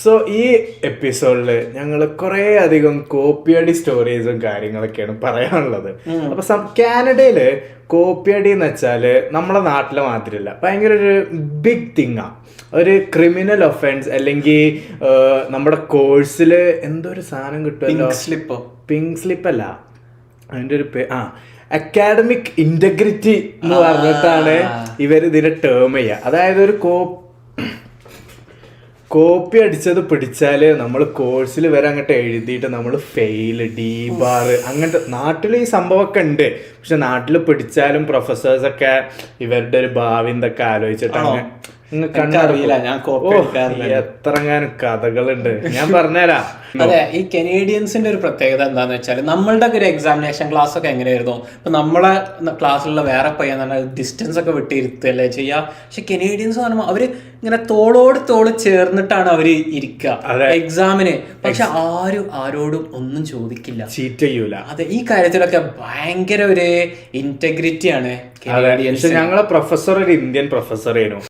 So ഈ എപ്പിസോഡിൽ ഞങ്ങൾ കുറേ അധികം കോപ്പിയടി സ്റ്റോറീസും കാര്യങ്ങളൊക്കെയാണ് പറയാനുള്ളത്. അപ്പൊ കാനഡയില് കോപ്പിയടി എന്ന് വെച്ചാല് നമ്മളെ നാട്ടിലെ മാത്രമല്ല, ഭയങ്കര ഒരു ബിഗ് തിങ്ങാ. ഒരു ക്രിമിനൽ ഒഫൻസ് അല്ലെങ്കിൽ നമ്മുടെ കോഴ്സിൽ എന്തോ ഒരു സാധനം കിട്ടുമല്ലോ, പിങ്ക് സ്ലിപ്പ് അല്ല, അതിന്റെ ഒരു അക്കാഡമിക് ഇന്റഗ്രിറ്റി എന്ന് പറഞ്ഞിട്ടാണ് ഇവർ ഇതിനെ ടേം ചെയ്യുക. അതായത് ഒരു കോപ്പി അടിച്ചത് പിടിച്ചാല് നമ്മൾ കോഴ്സിൽ വരെ അങ്ങോട്ട് എഴുതിയിട്ട് നമ്മൾ ഫെയില്, ഡി ബാർ, അങ്ങനത്തെ നാട്ടിൽ ഈ സംഭവമൊക്കെ ഉണ്ട്. പക്ഷെ നാട്ടിൽ പിടിച്ചാലും പ്രൊഫസേഴ്സൊക്കെ ഇവരുടെ ഒരു ഭാവി എന്തൊക്കെ ആലോചിച്ചിട്ടാണ്. എത്രങ്ങാനും കഥകളുണ്ട്, ഞാൻ പറഞ്ഞുതരാം. അതെ, ഈ കനേഡിയൻസിന്റെ ഒരു പ്രത്യേകത എന്താന്ന് വെച്ചാൽ, നമ്മളുടെ ഒരു എക്സാമിനേഷൻ ക്ലാസ് ഒക്കെ എങ്ങനെയായിരുന്നു, ഇപ്പൊ നമ്മളെ ക്ലാസ്സിലുള്ള വേറെ പയ്യൻ ഡിസ്റ്റൻസ് ഒക്കെ വിട്ടിരുത്തല്ലേ ചെയ്യാ. പക്ഷെ കനേഡിയൻസ് പറയുമ്പോൾ അവര് ഇങ്ങനെ തോളോട് തോള് ചേർന്നിട്ടാണ് അവര് ഇരിക്കുക എക്സാമിന്. പക്ഷെ ആരോടും ഒന്നും ചോദിക്കില്ല, ചീറ്റ് ചെയ്യൂല. അതെ, ഈ കാര്യത്തിലൊക്കെ ഭയങ്കര ഒരു ഇന്റഗ്രിറ്റി ആണ് കനേഡിയൻസ്. ഞങ്ങളെ പ്രൊഫസർ ഒരു ഇന്ത്യൻ പ്രൊഫസർ ആയിരുന്നു.